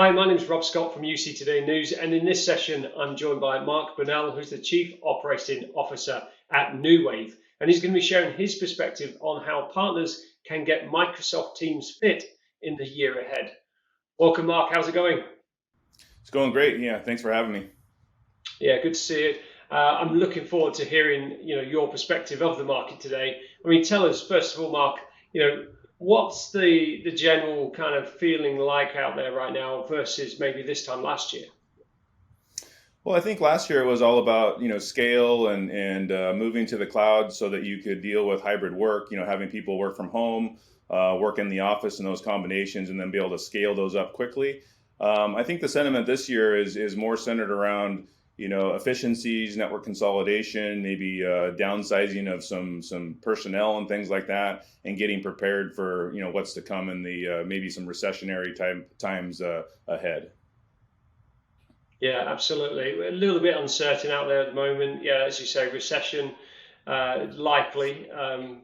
Hi, my name is Rob Scott from UC Today News, and in this session, I'm joined by Mark Bunnell, who's the Chief Operating Officer at Nuwave, and he's going to be sharing his perspective on how partners can get Microsoft Teams fit in the year ahead. Welcome, Mark. How's it going? It's going great. Yeah, thanks for having me. Yeah, good to see it. I'm looking forward to hearing, your perspective of the market today. I mean, tell us first of all, Mark, what's the general kind of feeling like out there right now versus maybe this time last year? Well, I think last year it was all about scale and moving to the cloud so that you could deal with hybrid work. Having people work from home, work in the office, and those combinations, and then be able to scale those up quickly. I think the sentiment this year is more centered around efficiencies, network consolidation, maybe downsizing of some personnel and things like that, and getting prepared for what's to come in the maybe some recessionary times ahead. Yeah, absolutely. We're a little bit uncertain out there at the moment. Yeah, as you say, recession likely,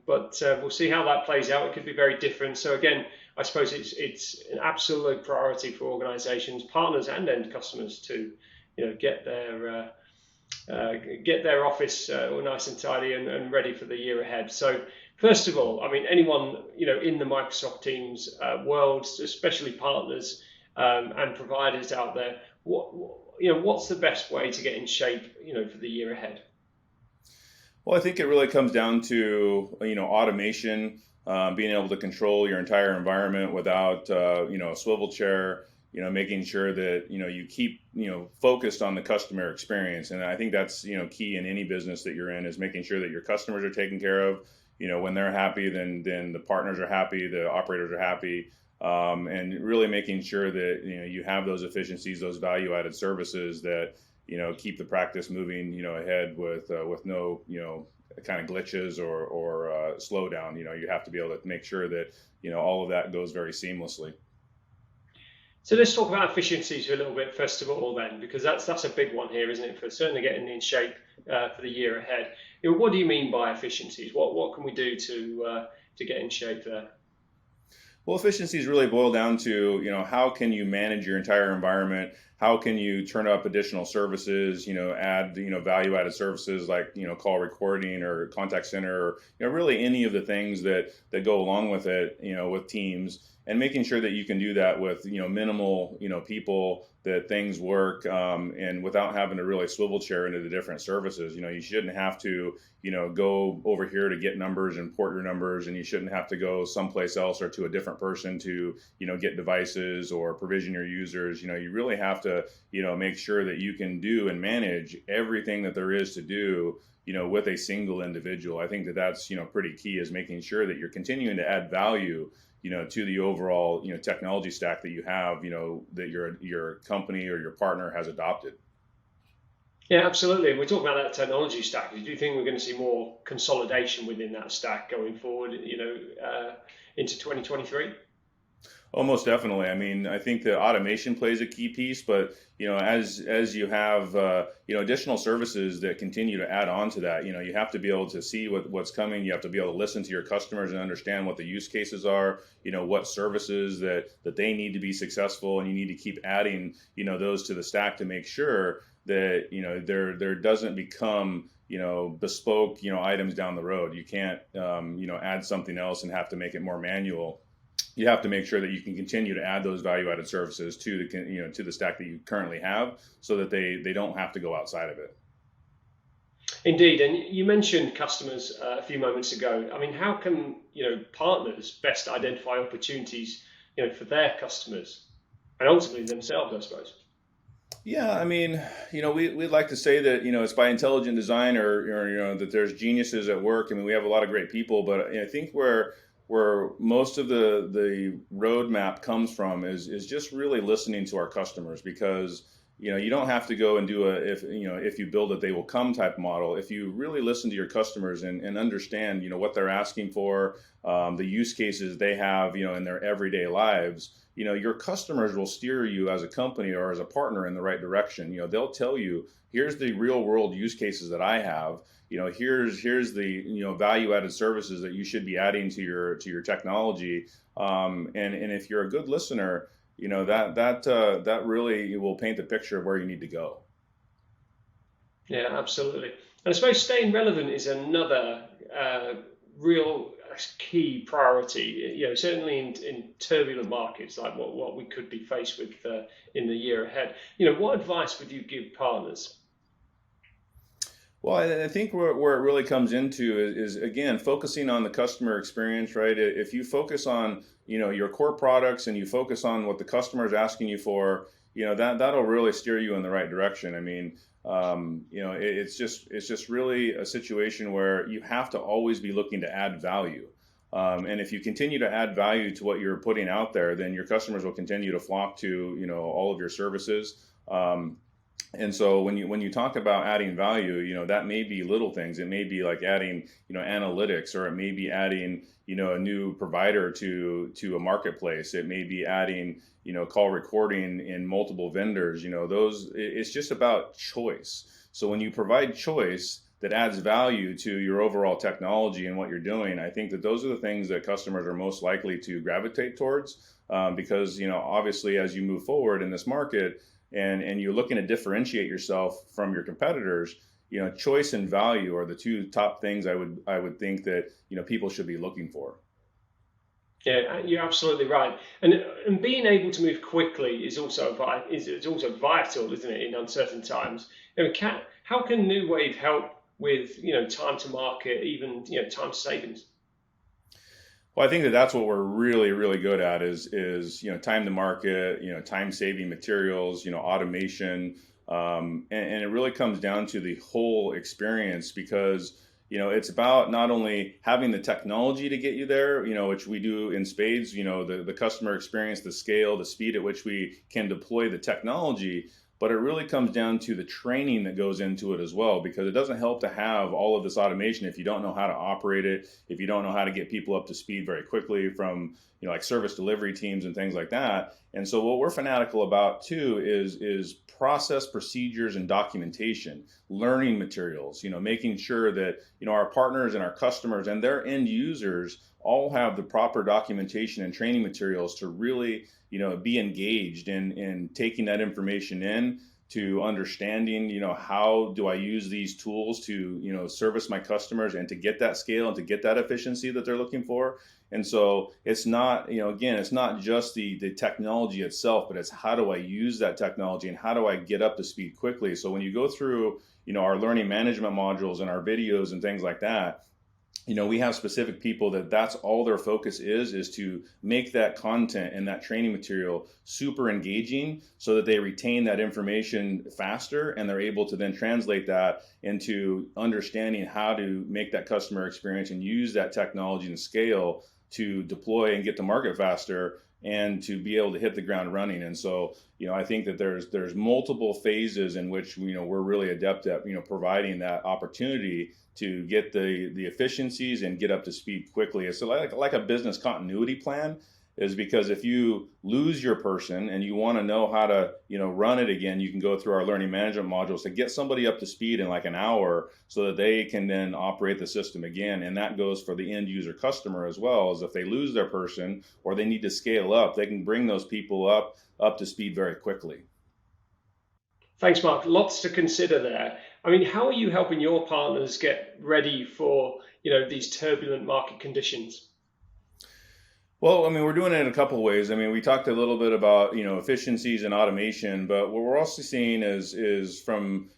but we'll see how that plays out. It could be very different. So again, I suppose it's an absolute priority for organisations, partners, and end customers to get their office all nice and tidy and ready for the year ahead. So first of all, I mean, anyone in the Microsoft Teams world, especially partners and providers out there, what's the best way to get in shape for the year ahead? Well, I think it really comes down to automation, being able to control your entire environment without a swivel chair. Making sure that you keep focused on the customer experience, and I think that's key in any business that you're in, is making sure that your customers are taken care of. When they're happy, then the partners are happy, the operators are happy, and really making sure that you have those efficiencies, those value-added services that keep the practice moving ahead with no kind of glitches or slowdown. You have to be able to make sure that all of that goes very seamlessly. So let's talk about efficiencies for a little bit first of all, then, because that's a big one here, isn't it? For certainly getting in shape for the year ahead. What do you mean by efficiencies? What can we do to get in shape there? Well, efficiencies really boil down to, how can you manage your entire environment? How can you turn up additional services, add, value added services like, call recording or contact center, or, really any of the things that go along with it, with Teams, and making sure that you can do that with, minimal, people, that things work, and without having to really swivel chair into the different services. You shouldn't have to, go over here to get numbers and port your numbers, and you shouldn't have to go someplace else or to a different person to, get devices or provision your users. You really have to, make sure that you can do and manage everything that there is to do, with a single individual. I think that that's, pretty key, is making sure that you're continuing to add value, to the overall, technology stack that you have, that your company or your partner has adopted. Yeah, absolutely. And we're talking about that technology stack. Do you think we're going to see more consolidation within that stack going forward, into 2023? Oh, most definitely. I mean, I think that automation plays a key piece, but as you have additional services that continue to add on to that, you have to be able to see what's coming. You have to be able to listen to your customers and understand what the use cases are. What services that they need to be successful, and you need to keep adding those to the stack to make sure that there doesn't become bespoke items down the road. You can't add something else and have to make it more manual. You have to make sure that you can continue to add those value-added services to the stack that you currently have, so that they don't have to go outside of it. Indeed, and you mentioned customers a few moments ago. I mean, how can partners best identify opportunities for their customers and ultimately themselves, I suppose? Yeah, I mean, we'd like to say that, it's by intelligent design, or that there's geniuses at work. I mean, we have a lot of great people, but I think where most of the roadmap comes from is just really listening to our customers, because you don't have to go and do if you build it they will come type model. If you really listen to your customers and understand what they're asking for, the use cases they have in their everyday lives, your customers will steer you as a company or as a partner in the right direction. They'll tell you, here's the real world use cases that I have. Here's the value added services that you should be adding to your technology. And if you're a good listener, that really will paint the picture of where you need to go. Yeah, absolutely. And I suppose staying relevant is another real key priority. Certainly in turbulent markets like what we could be faced with in the year ahead. What advice would you give partners? Well, I think where it really comes into is again focusing on the customer experience, right? If you focus on your core products and you focus on what the customer is asking you for, that'll really steer you in the right direction. I mean, it's just really a situation where you have to always be looking to add value. And if you continue to add value to what you're putting out there, then your customers will continue to flock to all of your services. And so when you talk about adding value, that may be little things. It may be like adding, analytics, or it may be adding, a new provider to a marketplace. It may be adding, call recording in multiple vendors. It's just about choice. So when you provide choice that adds value to your overall technology and what you're doing, I think that those are the things that customers are most likely to gravitate towards, because obviously as you move forward in this market, and you're looking to differentiate yourself from your competitors, choice and value are the two top things I would think that people should be looking for. Yeah, you're absolutely right. And being able to move quickly is also vital, isn't it, in uncertain times? How can Nuwave help with time to market, even time savings? Well, I think that that's what we're really, really good at is time to market, time saving materials, automation, and it really comes down to the whole experience, because it's about not only having the technology to get you there, which we do in spades, the customer experience, the scale, the speed at which we can deploy the technology. But it really comes down to the training that goes into it as well, because it doesn't help to have all of this automation if you don't know how to operate it, if you don't know how to get people up to speed very quickly from like service delivery teams and things like that. And so what we're fanatical about too is process, procedures, and documentation, learning materials, making sure that our partners and our customers and their end users all have the proper documentation and training materials to really be engaged in taking that information in, to understanding how do I use these tools to service my customers and to get that scale and to get that efficiency that they're looking for. And so it's not, again, it's not just the technology itself, but it's how do I use that technology and how do I get up to speed quickly. So when you go through our learning management modules and our videos and things like that, we have specific people that's all their focus is to make that content and that training material super engaging so that they retain that information faster, and they're able to then translate that into understanding how to make that customer experience and use that technology and scale to deploy and get to market faster and to be able to hit the ground running. And so, I think that there's multiple phases in which we're really adept at providing that opportunity to get the efficiencies and get up to speed quickly. It's like a business continuity plan, is because if you lose your person and you want to know how to run it again, you can go through our learning management modules to get somebody up to speed in like an hour so that they can then operate the system again. And that goes for the end user customer as well, as if they lose their person or they need to scale up, they can bring those people up to speed very quickly. Thanks, Mark. Lots to consider there. I mean, how are you helping your partners get ready for these turbulent market conditions? Well, I mean, we're doing it in a couple of ways. I mean, we talked a little bit about efficiencies and automation, but what we're also seeing is from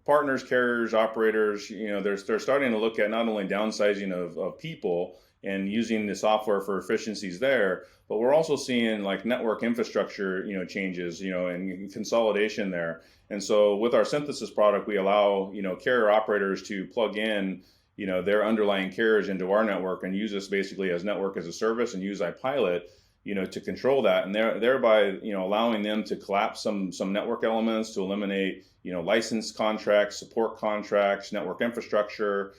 partners, carriers, operators. They're starting to look at not only downsizing of people and using the software for efficiencies there, but we're also seeing like network infrastructure changes and consolidation there. And so with our synthesis product, we allow carrier operators to plug in their underlying carriers into our network and use us basically as network as a service, and use ipilot to control that, and thereby allowing them to collapse some network elements to eliminate license contracts, support contracts, network infrastructure.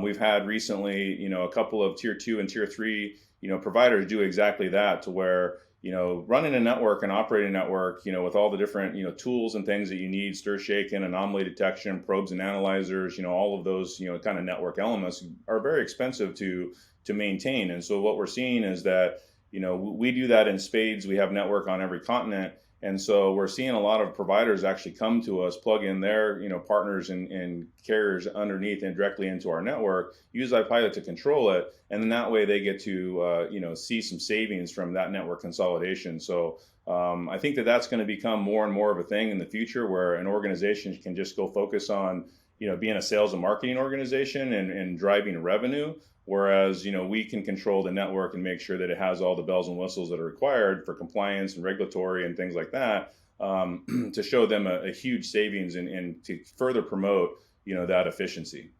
We've had recently a couple of tier 2 and tier 3 providers do exactly that, to where running a network and operating a network with all the different tools and things that you need, stir shaking, anomaly detection, probes and analyzers, all of those kind of network elements are very expensive to maintain. And so what we're seeing is that we do that in spades. We have network on every continent. And so we're seeing a lot of providers actually come to us, plug in their, partners and carriers underneath and directly into our network, use ipilot to control it, and then that way they get to, see some savings from that network consolidation. So I think that that's going to become more and more of a thing in the future, where an organization can just go focus on, being a sales and marketing organization and driving revenue. Whereas, we can control the network and make sure that it has all the bells and whistles that are required for compliance and regulatory and things like that, to show them a huge savings and to further promote, that efficiency.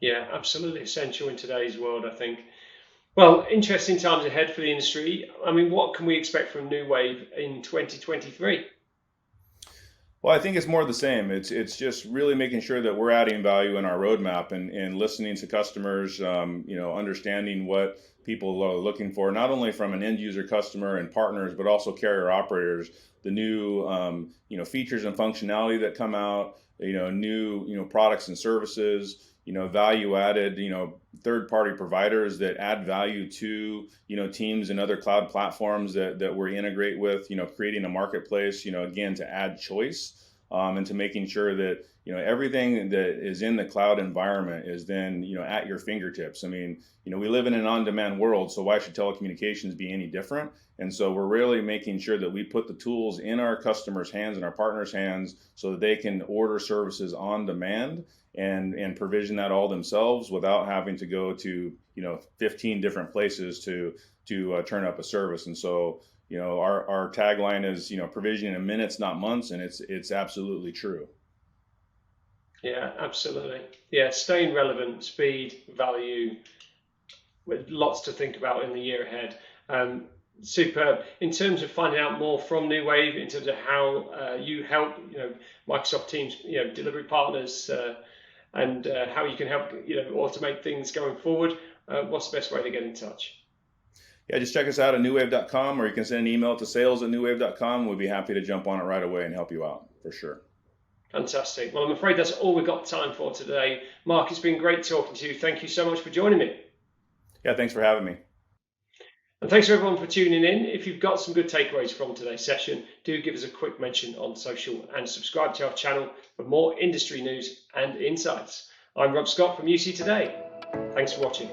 Yeah, absolutely essential in today's world, I think. Well, interesting times ahead for the industry. I mean, what can we expect from Nuwave in 2023? Well, I think it's more of the same. It's just really making sure that we're adding value in our roadmap and listening to customers, understanding what people are looking for, not only from an end user customer and partners, but also carrier operators, the new, features and functionality that come out, new, products and services, value added, third party providers that add value to, teams and other cloud platforms that we integrate with, creating a marketplace, again, to add choice, and to making sure that, everything that is in the cloud environment is then, at your fingertips. I mean, we live in an on-demand world, so why should telecommunications be any different? And so we're really making sure that we put the tools in our customers' hands and our partners' hands so that they can order services on demand and provision that all themselves without having to go to 15 different places to turn up a service. And so our tagline is provisioning in minutes, not months, and it's absolutely true. Yeah, absolutely. Yeah, staying relevant, speed, value, with lots to think about in the year ahead. Superb. In terms of finding out more from Nuwave, in terms of how you help, Microsoft Teams, delivery partners, and how you can help, automate things going forward, what's the best way to get in touch? Yeah, just check us out at nuwave.com, or you can send an email to sales@nuwave.com. We'd be happy to jump on it right away and help you out for sure. Fantastic. Well, I'm afraid that's all we've got time for today. Mark, it's been great talking to you. Thank you so much for joining me. Yeah, thanks for having me. And thanks to everyone for tuning in. If you've got some good takeaways from today's session, do give us a quick mention on social and subscribe to our channel for more industry news and insights. I'm Rob Scott from UC Today. Thanks for watching.